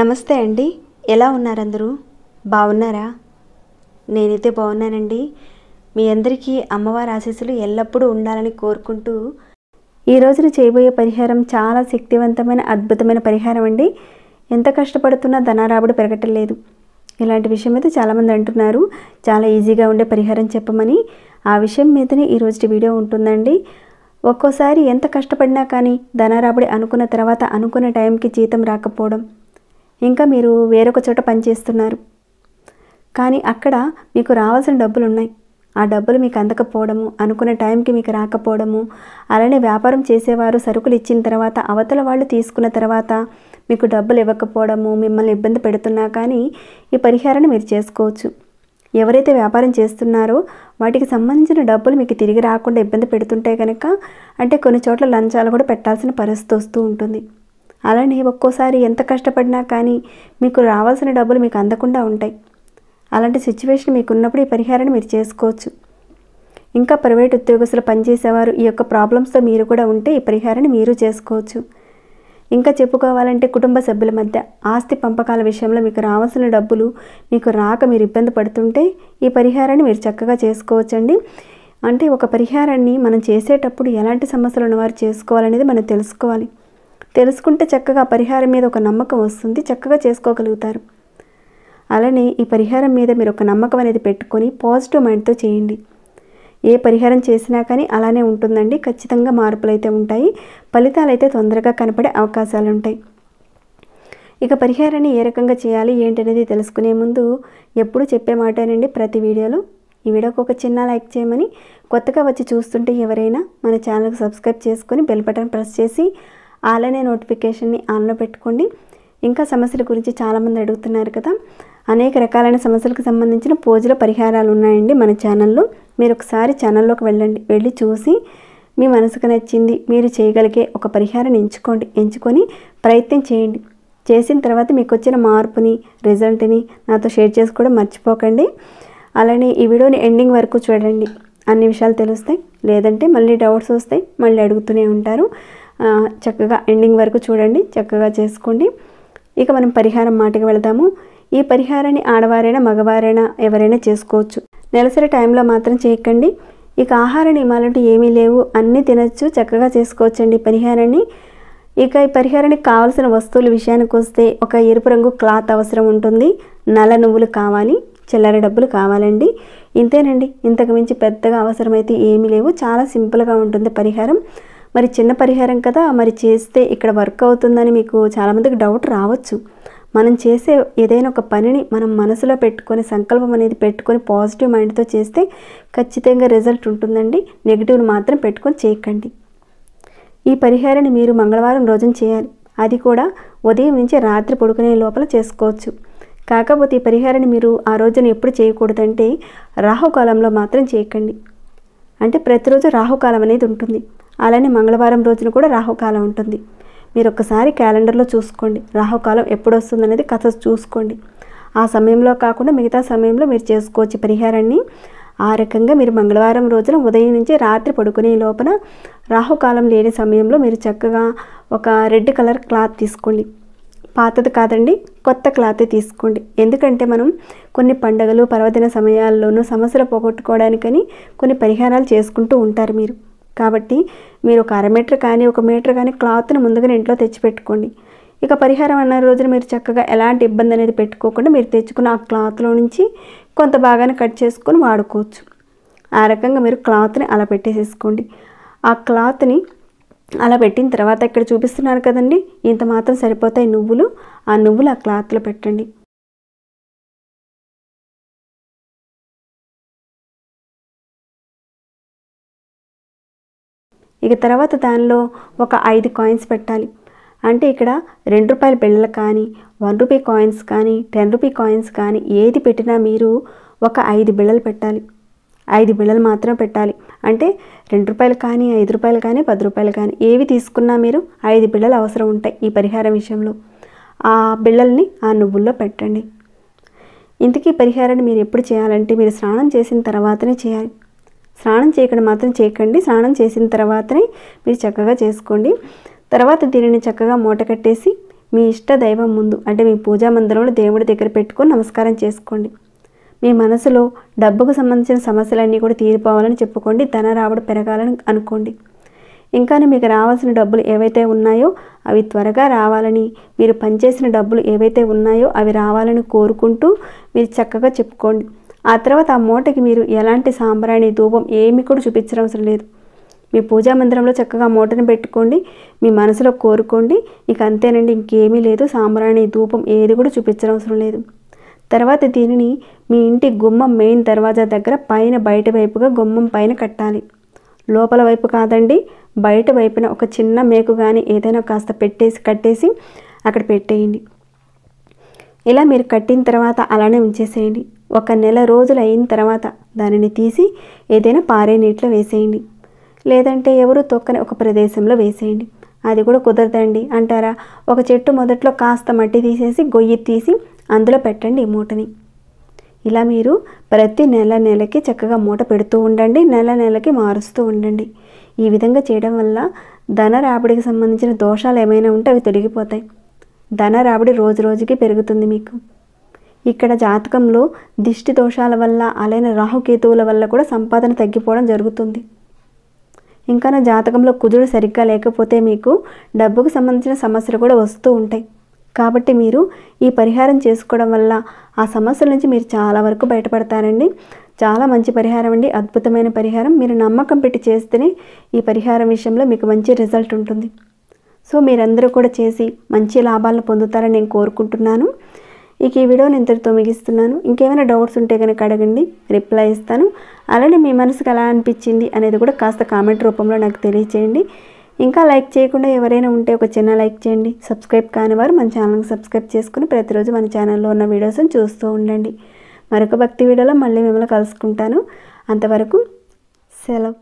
నమస్తే అండి. ఎలా ఉన్నారు అందరూ? బాగున్నారా? నేనైతే బాగున్నానండి. మీ అందరికీ అమ్మవారి ఆశీస్సులు ఎల్లప్పుడూ ఉండాలని కోరుకుంటూ ఈ రోజున చేయబోయే పరిహారం చాలా శక్తివంతమైన అద్భుతమైన పరిహారం అండి. ఎంత కష్టపడుతున్నా ధనరాబడి పెరగటం లేదు. ఇలాంటి విషయం అయితే చాలామంది అంటున్నారు. చాలా ఈజీగా ఉండే పరిహారం చెప్పమని. ఆ విషయం మీదనే ఈరోజు వీడియో ఉంటుందండి. ఒక్కోసారి ఎంత కష్టపడినా కానీ ధనరాబడి అనుకున్న తర్వాత అనుకున్న టైంకి జీతం రాకపోవడం, ఇంకా మీరు వేరొక చోట పనిచేస్తున్నారు కానీ అక్కడ మీకు రావాల్సిన డబ్బులు ఉన్నాయి, ఆ డబ్బులు మీకు అందకపోవడము, అనుకున్న టైంకి మీకు రాకపోవడము, అలానే వ్యాపారం చేసేవారు సరుకులు ఇచ్చిన తర్వాత అవతల వాళ్ళు తీసుకున్న తర్వాత మీకు డబ్బులు ఇవ్వకపోవడము, మిమ్మల్ని ఇబ్బంది పెడుతున్నా కానీ ఈ పరిహారాన్ని మీరు చేసుకోవచ్చు. ఎవరైతే వ్యాపారం చేస్తున్నారో వాటికి సంబంధించిన డబ్బులు మీకు తిరిగి రాకుండా ఇబ్బంది పెడుతుంటే కనుక, అంటే కొన్ని చోట్ల లంచాలు కూడా పెట్టాల్సిన పరిస్థితి వస్తూ ఉంటుంది. అలానే ఒక్కోసారి ఎంత కష్టపడినా కానీ మీకు రావాల్సిన డబ్బులు మీకు అందకుండా ఉంటాయి. అలాంటి సిచ్యువేషన్ మీకు ఉన్నప్పుడు ఈ పరిహారాన్ని మీరు చేసుకోవచ్చు. ఇంకా ప్రైవేట్ ఉద్యోగస్తులు పనిచేసేవారు ఈ యొక్క ప్రాబ్లమ్స్తో మీరు కూడా ఉంటే ఈ పరిహారాన్ని మీరు చేసుకోవచ్చు. ఇంకా చెప్పుకోవాలంటే కుటుంబ సభ్యుల మధ్య ఆస్తి పంపకాల విషయంలో మీకు రావాల్సిన డబ్బులు మీకు రాక మీరు ఇబ్బంది పడుతుంటే ఈ పరిహారాన్ని మీరు చక్కగా చేసుకోవచ్చండి. అంటే ఒక పరిహారాన్ని మనం చేసేటప్పుడు ఎలాంటి సమస్యలు ఉన్నవారు చేసుకోవాలనేది మనం తెలుసుకోవాలి. తెలుసుకుంటే చక్కగా పరిహారం మీద ఒక నమ్మకం వస్తుంది, చక్కగా చేసుకోగలుగుతారు. అలానే ఈ పరిహారం మీద మీరు ఒక నమ్మకం అనేది పెట్టుకొని పాజిటివ్ మైండ్తో చేయండి. ఏ పరిహారం చేసినా కానీ అలానే ఉంటుందండి. ఖచ్చితంగా మార్పులు అయితే ఉంటాయి, ఫలితాలు అయితే తొందరగా కనపడే అవకాశాలు ఉంటాయి. ఇక పరిహారాన్ని ఏ రకంగా చేయాలి ఏంటనేది తెలుసుకునే ముందు ఎప్పుడు చెప్పే మాటేనండి ప్రతి వీడియోలో, ఈ వీడియోకి ఒక చిన్న లైక్ చేయమని, కొత్తగా వచ్చి చూస్తుంటే ఎవరైనా మన ఛానల్కి సబ్స్క్రైబ్ చేసుకొని బెల్ బటన్ ప్రెస్ చేసి అలానే నోటిఫికేషన్ని ఆన్లో పెట్టుకోండి. ఇంకా సమస్యల గురించి చాలామంది అడుగుతున్నారు కదా, అనేక రకాలైన సమస్యలకు సంబంధించిన పూజల పరిహారాలు ఉన్నాయండి మన ఛానల్లో. మీరు ఒకసారి ఛానల్లోకి వెళ్ళి చూసి మీ మనసుకు నచ్చింది మీరు చేయగలిగే ఒక పరిహారాన్ని ఎంచుకొని ప్రయత్నం చేయండి. చేసిన తర్వాత మీకు వచ్చిన మార్పుని, రిజల్ట్ని నాతో షేర్ చేసుకోవడం మర్చిపోకండి. అలానే ఈ వీడియోని ఎండింగ్ వరకు చూడండి, అన్ని విషయాలు తెలుస్తాయి. లేదంటే మళ్ళీ డౌట్స్ వస్తాయి, మళ్ళీ అడుగుతూనే ఉంటారు. చక్కగా ఎండింగ్ వరకు చూడండి, చక్కగా చేసుకోండి. ఇక మనం పరిహారం మాటకి వెళదాము. ఈ పరిహారాన్ని ఆడవారైనా మగవారైనా ఎవరైనా చేసుకోవచ్చు. నెలసరి టైంలో మాత్రం చేయకండి. ఇక ఆహార నియమాలంటూ ఏమీ లేవు, అన్నీ తినచ్చు, చక్కగా చేసుకోవచ్చండి ఈ పరిహారాన్ని. ఇక ఈ పరిహారానికి కావాల్సిన వస్తువుల విషయానికి వస్తే ఒక ఎరుపు రంగు క్లాత్ అవసరం ఉంటుంది, నల్ల నువ్వులు కావాలి, చిల్లర డబ్బులు కావాలండి. ఇంతేనండి, ఇంతకు మించి పెద్దగా అవసరమైతే ఏమీ లేవు. చాలా సింపుల్గా ఉంటుంది పరిహారం. మరి చిన్న పరిహారం కదా, మరి చేస్తే ఇక్కడ వర్క్ అవుతుందని మీకు చాలామందికి డౌట్ రావచ్చు. మనం చేసే ఏదైనా ఒక పనిని మనం మనసులో పెట్టుకొని సంకల్పం అనేది పెట్టుకొని పాజిటివ్ మైండ్తో చేస్తే ఖచ్చితంగా రిజల్ట్ ఉంటుందండి. నెగిటివ్ని మాత్రం పెట్టుకొని చేయకండి. ఈ పరిహారాన్ని మీరు మంగళవారం రోజున చేయాలి, అది కూడా ఉదయం నుంచి రాత్రి పడుకునే లోపల చేసుకోవచ్చు. కాకపోతే ఈ పరిహారాన్ని మీరు ఆ రోజున ఎప్పుడు చేయకూడదంటే రాహుకాలంలో మాత్రం చేయకండి. అంటే ప్రతిరోజు రాహుకాలం అనేది ఉంటుంది, అలానే మంగళవారం రోజున కూడా రాహుకాలం ఉంటుంది. మీరు ఒక్కసారి క్యాలెండర్లో చూసుకోండి, రాహుకాలం ఎప్పుడు వస్తుంది అనేది కథ చూసుకోండి. ఆ సమయంలో కాకుండా మిగతా సమయంలో మీరు చేసుకోవచ్చు పరిహారాన్ని. ఆ రకంగా మీరు మంగళవారం రోజున ఉదయం నుంచి రాత్రి పడుకునే లోపల రాహుకాలం లేని సమయంలో మీరు చక్కగా ఒక రెడ్ కలర్ క్లాత్ తీసుకోండి. పాతది కాదండి, కొత్త క్లాత్ తీసుకోండి. ఎందుకంటే మనం కొన్ని పండుగలు పర్వదిన సమయాల్లోనూ సమస్యలు పోగొట్టుకోవడానికని కొన్ని పరిహారాలు చేసుకుంటూ ఉంటారు మీరు. కాబట్టి మీరు ఒక అర మీటర్ కానీ ఒక మీటర్ కానీ క్లాత్ని ముందుగానే ఇంట్లో తెచ్చిపెట్టుకోండి. ఇక పరిహారం అన్న రోజున మీరు చక్కగా ఎలాంటి ఇబ్బంది అనేది పెట్టుకోకుండా మీరు తెచ్చుకున్న ఆ క్లాత్లో నుంచి కొంత భాగాన్ని కట్ చేసుకొని వాడుకోవచ్చు. ఆ రకంగా మీరు క్లాత్ని అలా పెట్టేసేసుకోండి. ఆ క్లాత్ని అలా పెట్టిన తర్వాత ఇక్కడ చూపిస్తున్నారు కదండి, ఇంత మాత్రం సరిపోతాయి నువ్వులు. ఆ నువ్వులు ఆ క్లాత్లో పెట్టండి. ఇక తర్వాత దానిలో ఒక 5 కాయిన్స్ పెట్టాలి. అంటే ఇక్కడ 2 రూపాయల బిళ్ళలు కానీ, 1 రూపీ కాయిన్స్ కానీ, 10 రూపీ కాయిన్స్ కానీ ఏది పెట్టినా మీరు ఒక 5 బిళ్ళలు పెట్టాలి. 5 బిళ్ళలు మాత్రం పెట్టాలి. అంటే 2 రూపాయలు కానీ, 5 రూపాయలు కానీ, 10 రూపాయలు కానీ ఏవి తీసుకున్నా మీరు 5 బిళ్ళలు అవసరం ఉంటాయి ఈ పరిహారం విషయంలో. ఆ బిళ్ళల్ని ఆ నువ్వుల్లో పెట్టండి. ఇంతకీ పరిహారాన్ని మీరు ఎప్పుడు చేయాలంటే మీరు స్నానం చేసిన తర్వాతనే చేయాలి. స్నానం చేయకుండా మాత్రం చేయకండి, స్నానం చేసిన తర్వాతనే మీరు చక్కగా చేసుకోండి. తర్వాత దీనిని చక్కగా మూట కట్టేసి మీ ఇష్ట దైవం ముందు అంటే మీ పూజా మందిరంలో దేవుడి దగ్గర పెట్టుకొని నమస్కారం చేసుకోండి. మీ మనసులో డబ్బుకు సంబంధించిన సమస్యలన్నీ కూడా తీరిపోవాలని చెప్పుకోండి. ధన రాబడి పెరగాలని అనుకోండి. ఇంకా మీకు రావాల్సిన డబ్బులు ఏవైతే ఉన్నాయో అవి త్వరగా రావాలని, మీరు పనిచేసిన డబ్బులు ఏవైతే ఉన్నాయో అవి రావాలని కోరుకుంటూ మీరు చక్కగా చెప్పుకోండి. ఆ తర్వాత ఆ మూటకి మీరు ఎలాంటి సాంబ్రాణి ధూపం ఏమి కూడా చూపించనవసరం లేదు. మీ పూజా మందిరంలో చక్కగా మూటని పెట్టుకోండి. మీ మనసులో కోరుకోండి. ఇక అంతేనండి, ఇంకేమీ లేదు. సాంబ్రాణి ధూపం ఏది కూడా చూపించనవసరం లేదు. తర్వాత దీనిని మీ ఇంటి గుమ్మం మెయిన్ దర్వాజా దగ్గర పైన బయట వైపుగా గుమ్మం పైన కట్టాలి. లోపల వైపు కాదండి, బయట వైపున ఒక చిన్న మేకు కానీ ఏదైనా కాస్త కట్టేసి అక్కడ పెట్టేయండి. ఇలా మీరు కట్టిన తర్వాత అలానే ఉంచేసేయండి. 1 నెల రోజులు అయిన తర్వాత దానిని తీసి ఏదైనా పారే నీటిలో వేసేయండి. లేదంటే ఎవరు తొక్కని ఒక ప్రదేశంలో వేసేయండి. అది కూడా కుదరదండి అంటారా, ఒక చెట్టు మొదట్లో కాస్త మట్టి తీసేసి గొయ్యి తీసి అందులో పెట్టండి ఈ మూటని. ఇలా మీరు ప్రతి నెలకి చక్కగా మూట పెడుతూ ఉండండి. నెలకి మారుస్తూ ఉండండి. ఈ విధంగా చేయడం వల్ల ధన రాబడికి సంబంధించిన దోషాలు ఏమైనా ఉంటే అవి తొలగిపోతాయి. ధన రాబడి రోజు రోజుకి పెరుగుతుంది మీకు. ఇక్కడ జాతకంలో దిష్టి దోషాల వల్ల అలానే రాహుకేతువుల వల్ల కూడా సంపాదన తగ్గిపోవడం జరుగుతుంది. ఇంకా నా జాతకంలో కుజుడు సరిగ్గా లేకపోతే మీకు డబ్బుకు సంబంధించిన సమస్యలు కూడా వస్తూ ఉంటాయి. కాబట్టి మీరు ఈ పరిహారం చేసుకోవడం వల్ల ఆ సమస్యల నుంచి మీరు చాలా వరకు బయటపడతారండి. చాలా మంచి పరిహారం అండి, అద్భుతమైన పరిహారం. మీరు నమ్మకం పెట్టి చేస్తేనే ఈ పరిహారం విషయంలో మీకు మంచి రిజల్ట్ ఉంటుంది. సో మీరందరూ కూడా చేసి మంచి లాభాలను పొందుతారని నేను కోరుకుంటున్నాను. ఇక ఈ వీడియోని ఇంతటితో ముగిస్తున్నాను. ఇంకేమైనా డౌట్స్ ఉంటే కనుక అడగండి, రిప్లై ఇస్తాను. అలానే మీ మనసుకు ఎలా అనిపించింది అనేది కూడా కాస్త కామెంట్ రూపంలో నాకు తెలియచేయండి. ఇంకా లైక్ చేయకుండా ఎవరైనా ఉంటే ఒక చిన్న లైక్ చేయండి. సబ్స్క్రైబ్ కాని వారు మన ఛానల్ని సబ్స్క్రైబ్ చేసుకుని ప్రతిరోజు మన ఛానల్లో ఉన్న వీడియోస్ని చూస్తూ ఉండండి. మరొక భక్తి వీడియోలో మళ్ళీ మిమ్మల్ని కలుసుకుంటాను. అంతవరకు సెలవు.